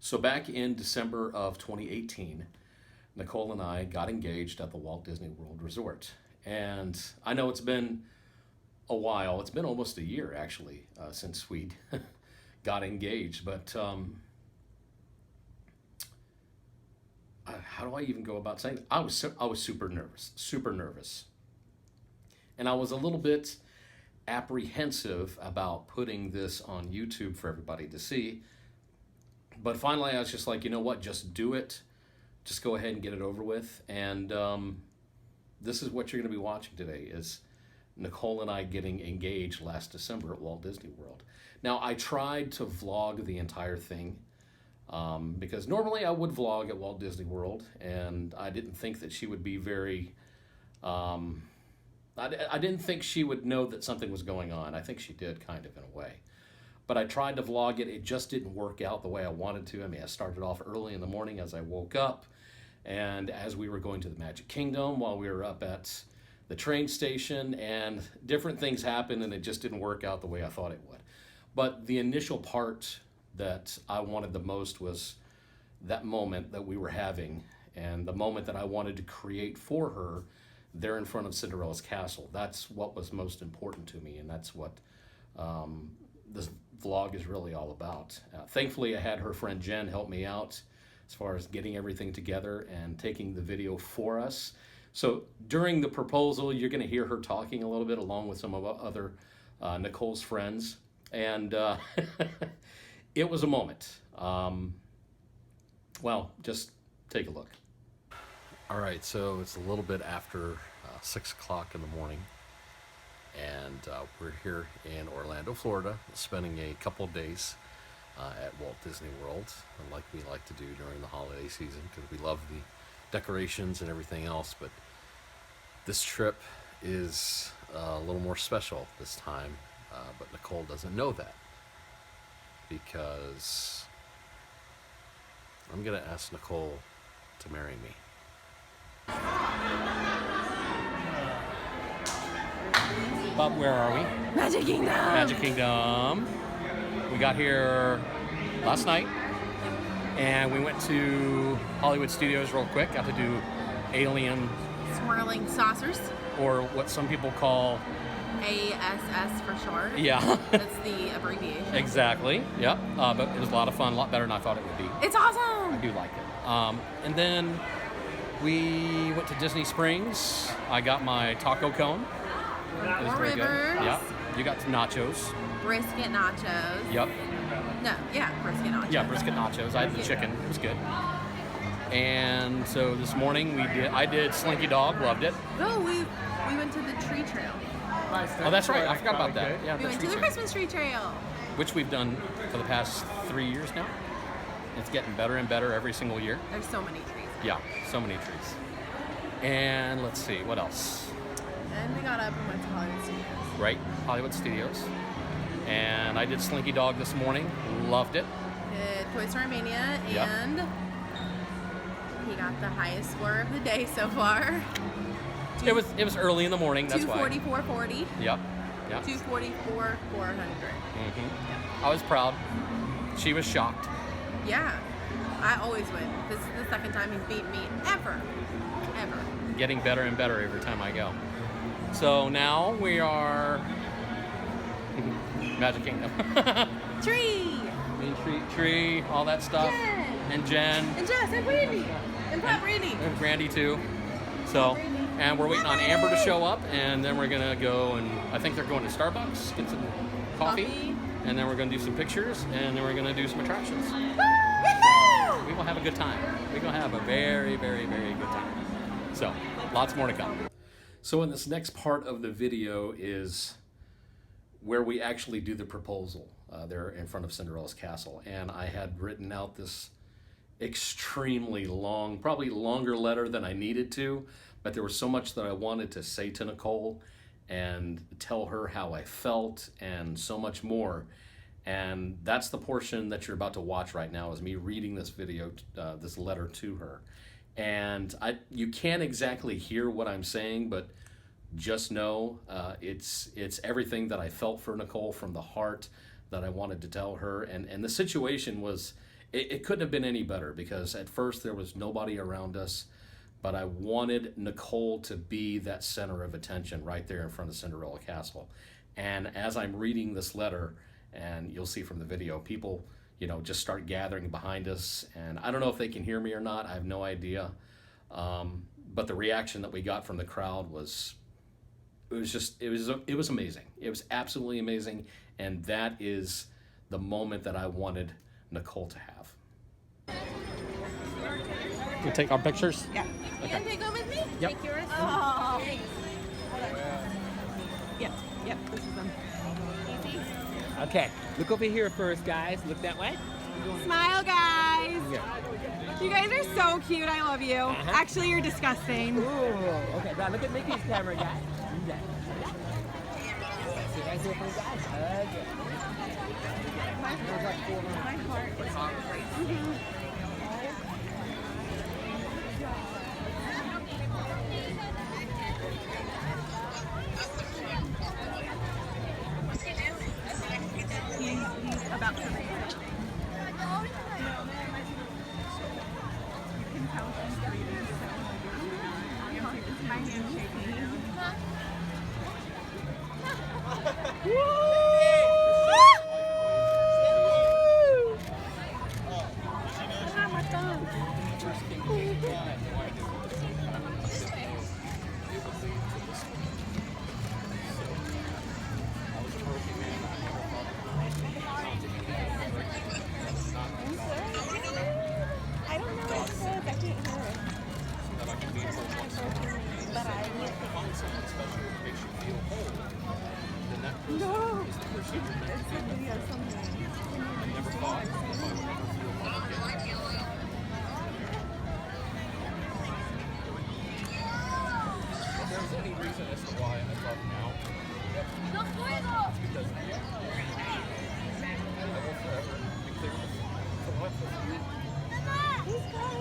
So back in December of 2018, Nicole and I got engaged at the Walt Disney World Resort. And I know it's been a while. It's been almost a year, actually, since we got engaged. But how do I even go about saying that? I was super nervous. And I was a little bit apprehensive about putting this on YouTube for everybody to see. But finally, I was just like, you know what? Just do it. Just go ahead and get it over with. And this is what you're going to be watching today is Nicole and I getting engaged last December at Walt Disney World. Now, I tried to vlog the entire thing because normally I would vlog at Walt Disney World, and I didn't think that she would be very... I didn't think she would know that something was going on. I think she did, kind of, in a way. But I tried to vlog it. It just didn't work out the way I wanted to. I mean, I started off early in the morning as I woke up. And as we were going to the Magic Kingdom, while we were up at the train station, and different things happened, and it just didn't work out the way I thought it would. But the initial part that I wanted the most was that moment that we were having, and the moment that I wanted to create for her there in front of Cinderella's castle. That's what was most important to me, and that's what this vlog is really all about. Thankfully, I had her friend Jen help me out as far as getting everything together and taking the video for us. So during the proposal, you're going to hear her talking a little bit along with some of other Nicole's friends. And it was a moment. Well, just take a look. All right, so it's a little bit after 6 o'clock in the morning. And we're here in Orlando, Florida, spending a couple of days at Walt Disney World, like we like to do during the holiday season, because we love the decorations and everything else. But this trip is a little more special this time, but Nicole doesn't know that, because I'm going to ask Nicole to marry me. Bob, where are we? Magic Kingdom! Magic Kingdom. We got here last night, and we went to Hollywood Studios real quick. Got to do Alien... Swirling Saucers. Or what some people call... ASS for short. Yeah. That's the abbreviation. Exactly. Yep. But it was a lot of fun, a lot better than I thought it would be. It's awesome! I do like it. And then we went to Disney Springs. I got my taco cone. It was very good. Yep. You got nachos. Brisket nachos. Yep. No, yeah, brisket nachos. Yeah, brisket nachos. I had the chicken. It was good. And so this morning I did Slinky Dog. Loved it. Oh, we went to the tree trail. Oh, that's right. I forgot about that. Yeah, we went to the Christmas tree trail. Which we've done for the past 3 years now. It's getting better and better every single year. There's so many trees. Yeah, so many trees. And let's see, what else? And we got up and went to Hollywood Studios. Right, Hollywood Studios. And I did Slinky Dog this morning. Loved it. Did Toy Story Mania, and he got the highest score of the day so far. It was early in the morning, that's why. 244.40. Yep. 244.400. Mm-hmm. Yep. I was proud. She was shocked. Yeah. I always win. This is the second time he's beaten me ever. Getting better and better every time I go. So now we are Magic Kingdom. Tree! Main Street Tree, all that stuff. Jen! And Jen. And Jess and Brandy. And Pop Brandy. And Brandy too. So, and we're waiting on Amber to show up, and then we're gonna go and I think they're going to Starbucks, get some coffee. And then we're gonna do some pictures, and then we're gonna do some attractions. We will have a good time. We're gonna have a very, very, very good time. So, lots more to come. So in this next part of the video is where we actually do the proposal there in front of Cinderella's castle. And I had written out this extremely long, probably longer letter than I needed to, but there was so much that I wanted to say to Nicole and tell her how I felt and so much more. And that's the portion that you're about to watch right now, is me reading this video, this letter to her. And you can't exactly hear what I'm saying, but just know it's everything that I felt for Nicole from the heart that I wanted to tell her. And the situation was, it couldn't have been any better, because at first there was nobody around us, but I wanted Nicole to be that center of attention right there in front of Cinderella Castle. And as I'm reading this letter, and you'll see from the video, people, just start gathering behind us. And I don't know if they can hear me or not. I have no idea. But the reaction that we got from the crowd it was amazing. It was absolutely amazing. And that is the moment that I wanted Nicole to have. We'll take our pictures? Yeah. You can take them with me? Yep. Take yours? Oh. Thanks. Yep, this is them. Easy. Okay, look over here first, guys. Look that way. Smile, guys. Yeah. You guys are so cute. I love you. Actually, you're disgusting. Ooh, okay, now look at Mickey's camera, guys. Okay. See you guys here for the guys. Okay. My heart is racing. He's about to race it. You can tell she's breathing so hard. My hand's shaking. I don't know what it says. I can't hear it. No. It's a video somewhere. If there's any reason as to why I love now, it's because I will forever be clear to what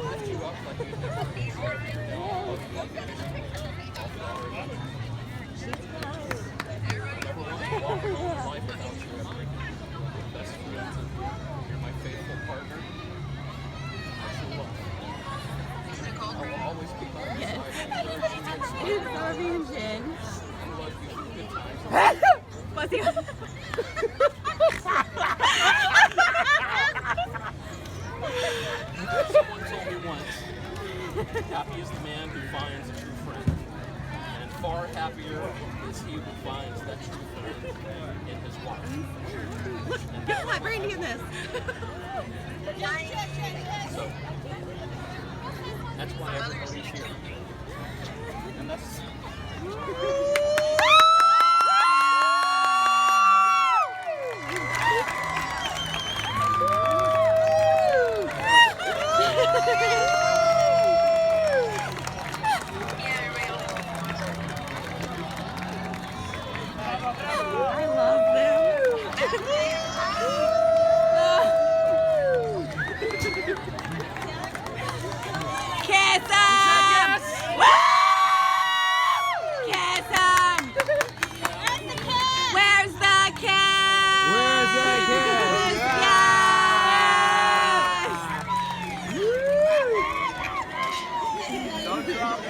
lift you up like you've never been down. Love you like you've never want to walk through life without you ever. You're best friends. You're my faithful partner. I true love. I will always be by your side. It's Norwegian. I love you through good times. What's he? Someone told me once, happy is the man who finds a true friend. And far happier is he who finds that true friend in his wife. Let Brandy in this. So, that's why everybody's here. And that's... I love them. Kiss him! Kiss him! Where's the kiss? Where's the kiss? Yes! Don't drop it.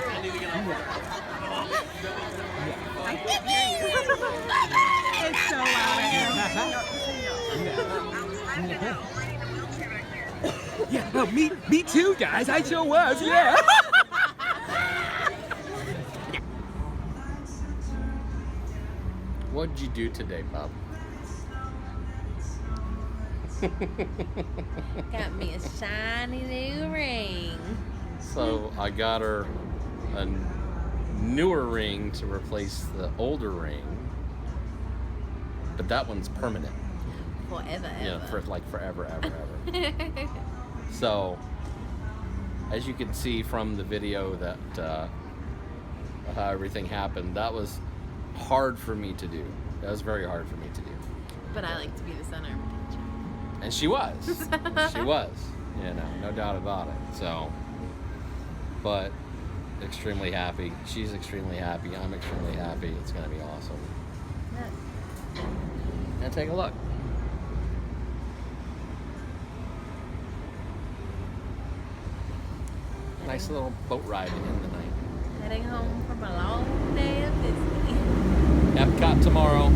I need to get on. I can't hear you. It's so loud. Yeah, no, me too, guys. I sure was, yeah. What'd you do today, Bob? Got me a shiny new ring. So I got her a newer ring to replace the older ring, but that one's permanent. Forever, ever. Yeah, for like forever, ever. So, as you can see from the video that how everything happened, that was hard for me to do. That was very hard for me to do. But I like to be the center of attention. And she was. She was. No doubt about it. So, but extremely happy. She's extremely happy. I'm extremely happy. It's going to be awesome. And take a look. Nice little boat ride to end the night. Heading home from a long day of Disney. Epcot tomorrow.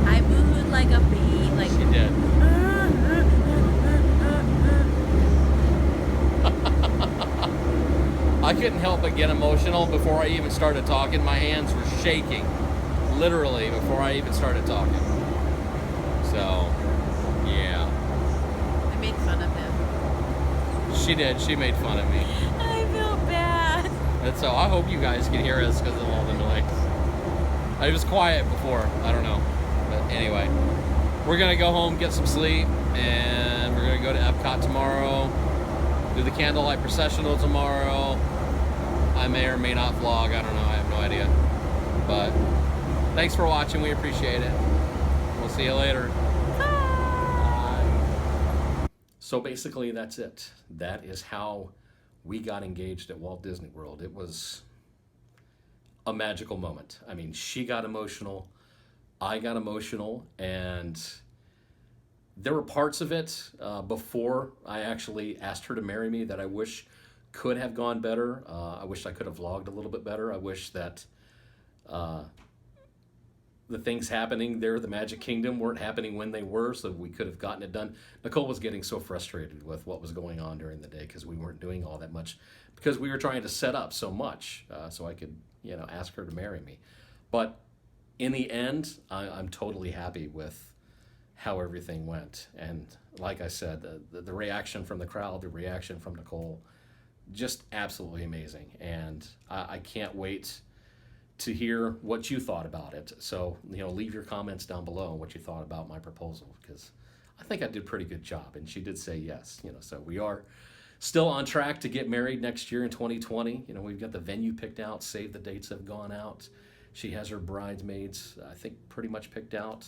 I booed like a bee. Like She did. I couldn't help but get emotional before I even started talking. My hands were shaking, literally, before I even started talking. So, yeah. I made fun of him. She did. She made fun of me. I feel bad. And so I hope you guys can hear us because of all the noise. I was quiet before. I don't know. But anyway, we're going to go home, get some sleep, and we're going to go to Epcot tomorrow, do the candlelight processional tomorrow. I may or may not vlog. I don't know. I have no idea. But thanks for watching. We appreciate it. We'll see you later. Bye. So basically, that's it. That is how we got engaged at Walt Disney World. It was a magical moment. I mean, she got emotional. I got emotional. And there were parts of it before I actually asked her to marry me that I wish could have gone better. I wish I could have vlogged a little bit better. I wish that the things happening there, the Magic Kingdom, weren't happening when they were, so we could have gotten it done. Nicole was getting so frustrated with what was going on during the day because we weren't doing all that much, because we were trying to set up so much so I could, ask her to marry me. But in the end, I'm totally happy with how everything went. And like I said, the reaction from the crowd, the reaction from Nicole, just absolutely amazing. And I can't wait to hear what you thought about it. So, leave your comments down below on what you thought about my proposal, because I think I did a pretty good job. And she did say yes, so we are still on track to get married next year in 2020. We've got the venue picked out, save the dates have gone out. She has her bridesmaids, I think, pretty much picked out.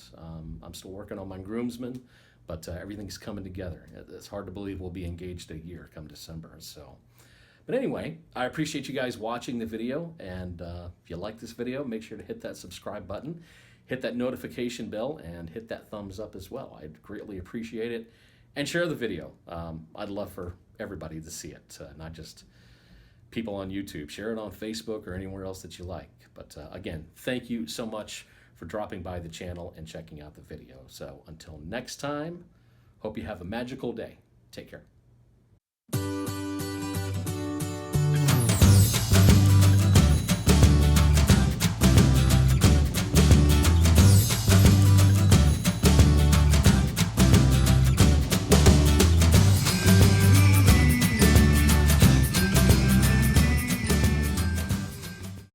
I'm still working on my groomsmen, but everything's coming together. It's hard to believe we'll be engaged a year come December. So, but anyway, I appreciate you guys watching the video. And if you like this video, make sure to hit that subscribe button, hit that notification bell, and hit that thumbs up as well. I'd greatly appreciate it. And share the video. I'd love for everybody to see it, not just people on YouTube. Share it on Facebook or anywhere else that you like. But again, thank you so much for dropping by the channel and checking out the video. So until next time, hope you have a magical day. Take care.